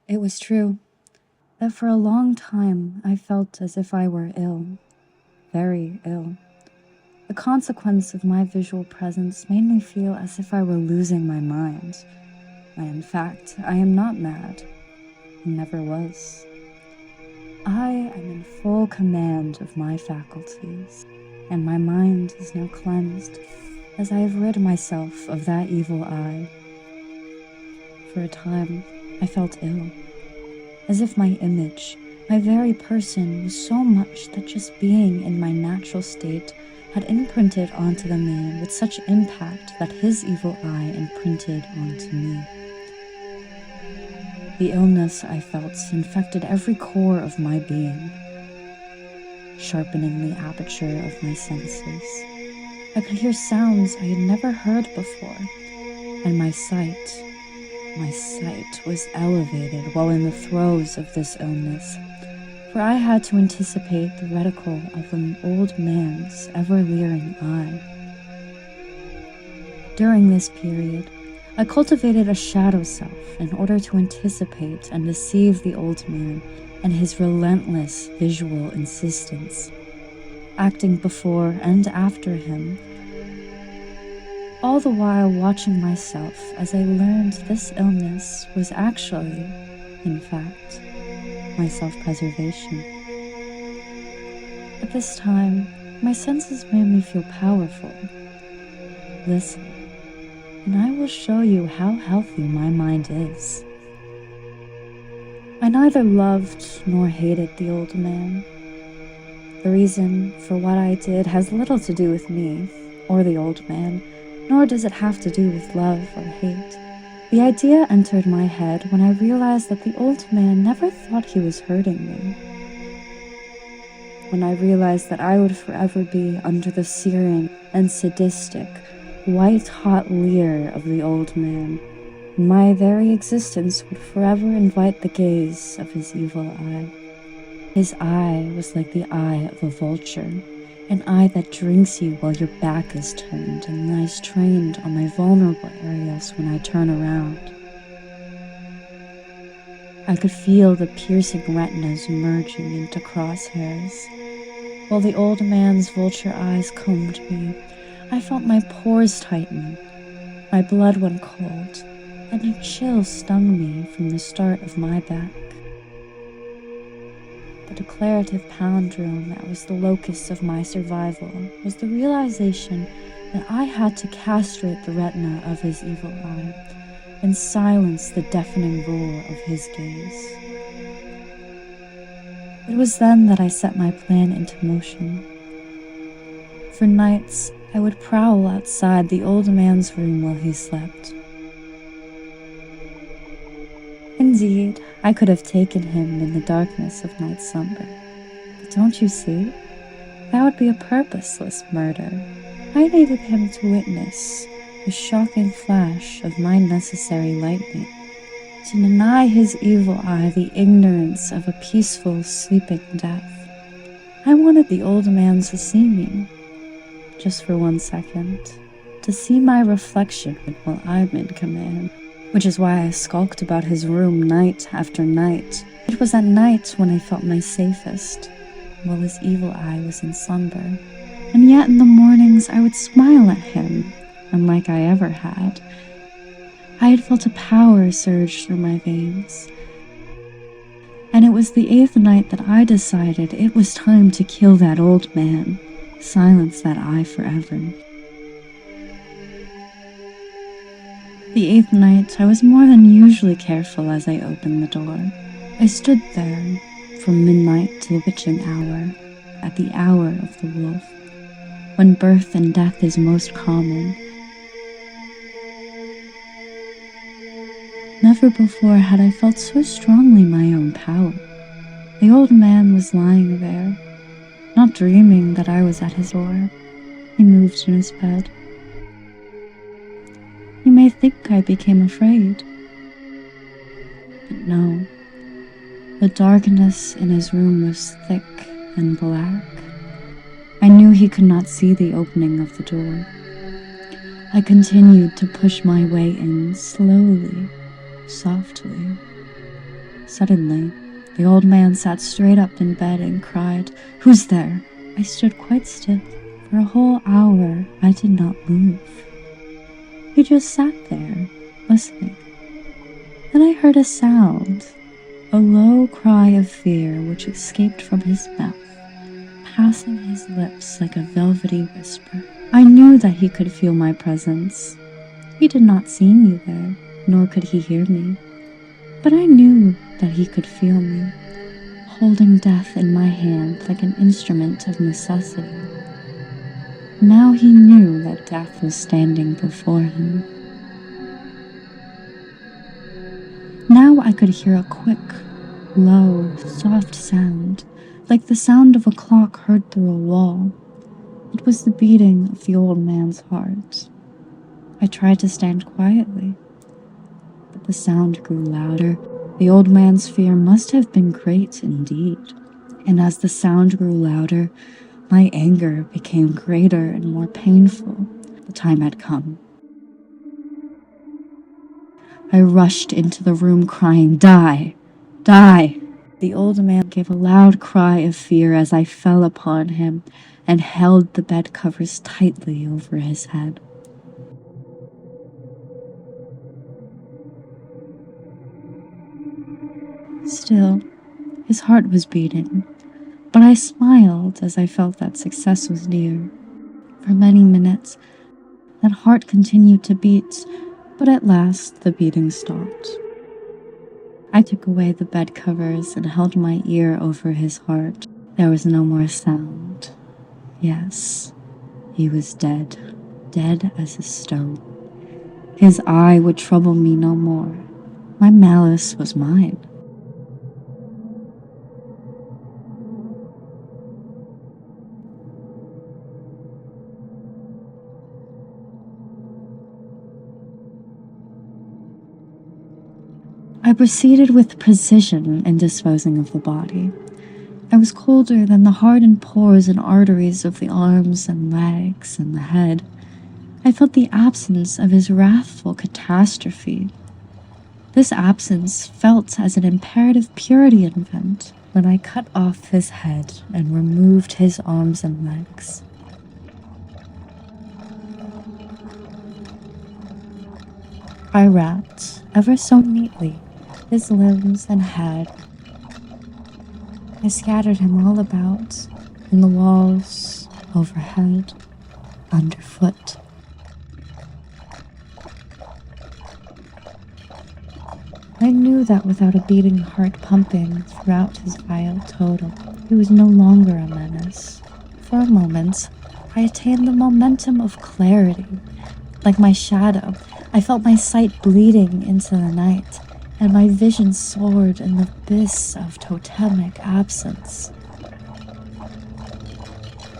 It was true that for a long time I felt as if I were ill, very ill. The consequence of my visual presence made me feel as if I were losing my mind. When in fact, I am not mad, and never was. I am in full command of my faculties, and my mind is now cleansed, as I have rid myself of that evil eye. For a time, I felt ill, as if my image, my very person, was so much that just being in my natural state had imprinted onto the man with such impact that his evil eye imprinted onto me. The illness I felt infected every core of my being, sharpening the aperture of my senses. I could hear sounds I had never heard before, and my sight was elevated while in the throes of this illness, for I had to anticipate the reticle of an old man's ever-leering eye. During this period, I cultivated a shadow self in order to anticipate and deceive the old man and his relentless visual insistence, acting before and after him, all the while watching myself as I learned this illness was actually, in fact, my self-preservation. At this time, my senses made me feel powerful. Listen, and I will show you how healthy my mind is. I neither loved nor hated the old man. The reason for what I did has little to do with me or the old man, nor does it have to do with love or hate. The idea entered my head when I realized that the old man never thought he was hurting me. When I realized that I would forever be under the searing and sadistic, white-hot leer of the old man, my very existence would forever invite the gaze of his evil eye. His eye was like the eye of a vulture, an eye that drinks you while your back is turned and lies trained on my vulnerable areas when I turn around. I could feel the piercing retinas merging into crosshairs. While the old man's vulture eyes combed me, I felt my pores tighten, my blood went cold, and a chill stung me from the start of my back. The declarative palindrome that was the locus of my survival was the realization that I had to castrate the retina of his evil eye and silence the deafening roar of his gaze. It was then that I set my plan into motion. For nights, I would prowl outside the old man's room while he slept. Indeed, I could have taken him in the darkness of night slumber. But don't you see? That would be a purposeless murder. I needed him to witness the shocking flash of my necessary lightning, to deny his evil eye the ignorance of a peaceful, sleeping death. I wanted the old man to see me, just for 1 second, to see my reflection while I'm in command. Which is why I skulked about his room night after night. It was at night when I felt my safest, while his evil eye was in slumber. And yet in the mornings I would smile at him, unlike I ever had. I had felt a power surge through my veins. And it was the 8th night that I decided it was time to kill that old man, silence that eye forever. The 8th night, I was more than usually careful as I opened the door. I stood there from midnight to the witching hour, at the hour of the wolf, when birth and death is most common. Never before had I felt so strongly my own power. The old man was lying there, not dreaming that I was at his door. He moved in his bed. You may think I became afraid, but no. The darkness in his room was thick and black. I knew he could not see the opening of the door. I continued to push my way in slowly, softly. Suddenly, the old man sat straight up in bed and cried, "Who's there?" I stood quite still. For a whole hour, I did not move. He just sat there, listening. Then I heard a sound, a low cry of fear which escaped from his mouth, passing his lips like a velvety whisper. I knew that he could feel my presence. He did not see me there, nor could he hear me. But I knew that he could feel me, holding death in my hand like an instrument of necessity. Now he knew that death was standing before him. Now I could hear a quick, low, soft sound, like the sound of a clock heard through a wall. It was the beating of the old man's heart. I tried to stand quietly, but the sound grew louder. The old man's fear must have been great indeed. And as the sound grew louder, my anger became greater and more painful. The time had come. I rushed into the room crying, "Die! Die!" The old man gave a loud cry of fear as I fell upon him and held the bed covers tightly over his head. Still, his heart was beating, but I smiled as I felt that success was near. For many minutes, that heart continued to beat, but at last the beating stopped. I took away the bed covers and held my ear over his heart. There was no more sound. Yes, he was dead, dead as a stone. His eye would trouble me no more. My malice was mine. I proceeded with precision in disposing of the body. I was colder than the hardened pores and arteries of the arms and legs and the head. I felt the absence of his wrathful catastrophe. This absence felt as an imperative purity event when I cut off his head and removed his arms and legs. I wrapped, ever so neatly, his limbs and head. I scattered him all about, in the walls, overhead, underfoot. I knew that without a beating heart pumping throughout his vile totem, he was no longer a menace. For a moment, I attained the momentum of clarity. Like my shadow, I felt my sight bleeding into the night, and my vision soared in the abyss of totemic absence.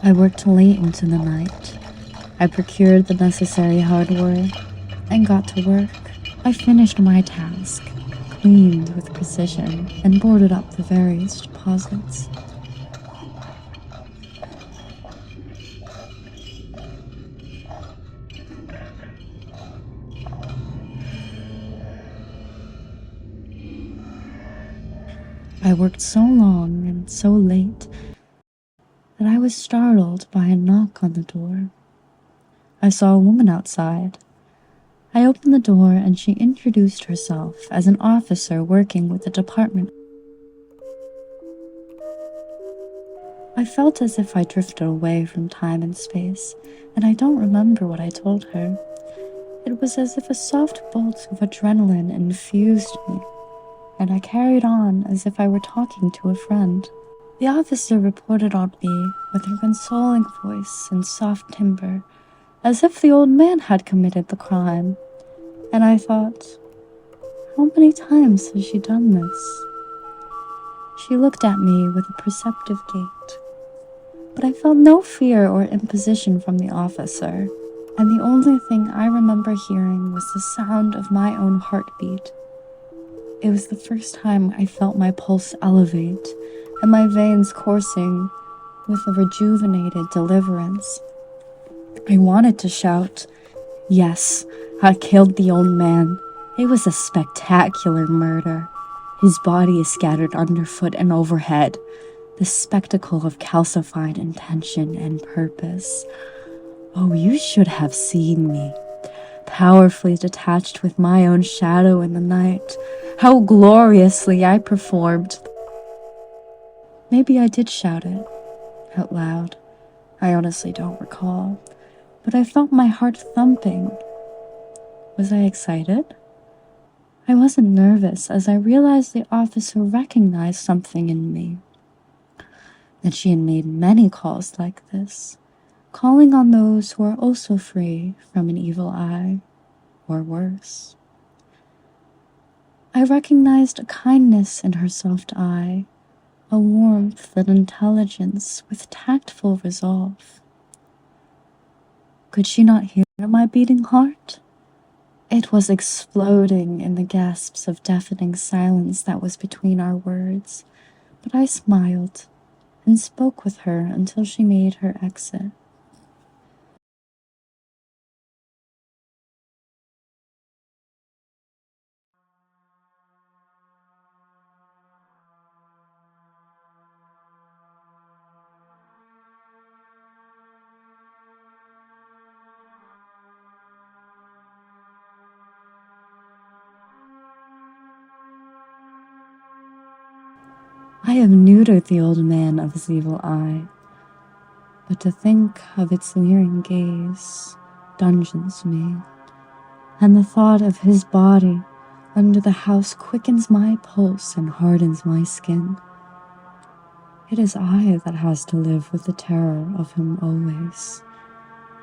I worked late into the night. I procured the necessary hardware and got to work. I finished my task, cleaned with precision, and boarded up the various deposits. I worked so long and so late that I was startled by a knock on the door. I saw a woman outside. I opened the door and she introduced herself as an officer working with the department. I felt as if I drifted away from time and space, and I don't remember what I told her. It was as if a soft bolt of adrenaline infused me, and I carried on as if I were talking to a friend. The officer reported on me with her consoling voice and soft timbre, as if the old man had committed the crime. And I thought, how many times has she done this? She looked at me with a perceptive gait, but I felt no fear or imposition from the officer, and the only thing I remember hearing was the sound of my own heartbeat. It was the first time I felt my pulse elevate and my veins coursing with a rejuvenated deliverance. I wanted to shout, "Yes, I killed the old man. It was a spectacular murder. His body is scattered underfoot and overhead, the spectacle of calcified intention and purpose. Oh, you should have seen me, powerfully detached with my own shadow in the night. How gloriously I performed. Maybe I did shout it out loud. I honestly don't recall, but I felt my heart thumping. Was I excited? I wasn't nervous as I realized the officer recognized something in me. That she had made many calls like this, calling on those who are also free from an evil eye, or worse. I recognized a kindness in her soft eye, a warmth and intelligence with tactful resolve. Could she not hear my beating heart? It was exploding in the gasps of deafening silence that was between our words, but I smiled and spoke with her until she made her exit. I have neutered the old man of his evil eye, but to think of its leering gaze dungeons me, and the thought of his body under the house quickens my pulse and hardens my skin. It is I that has to live with the terror of him always,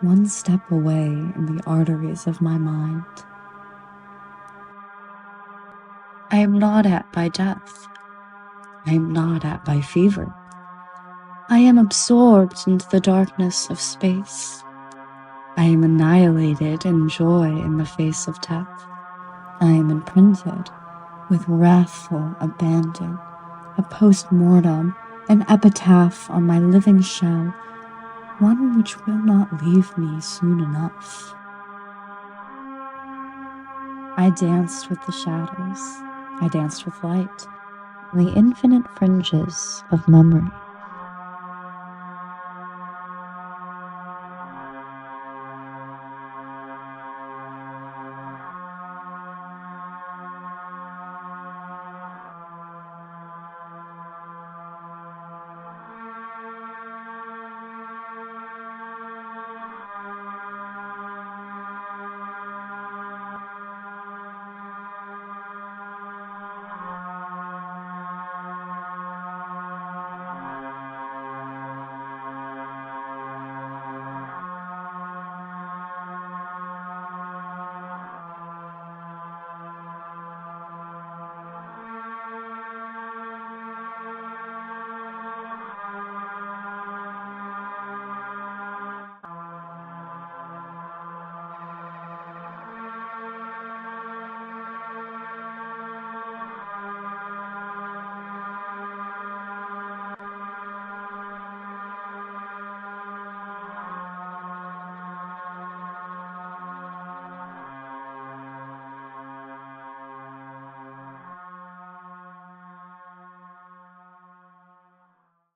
one step away in the arteries of my mind. I am gnawed at by death. I am gnawed at by fever. I am absorbed into the darkness of space. I am annihilated in joy in the face of death. I am imprinted with wrathful abandon, a post-mortem, an epitaph on my living shell, one which will not leave me soon enough. I danced with the shadows. I danced with light, the infinite fringes of memory.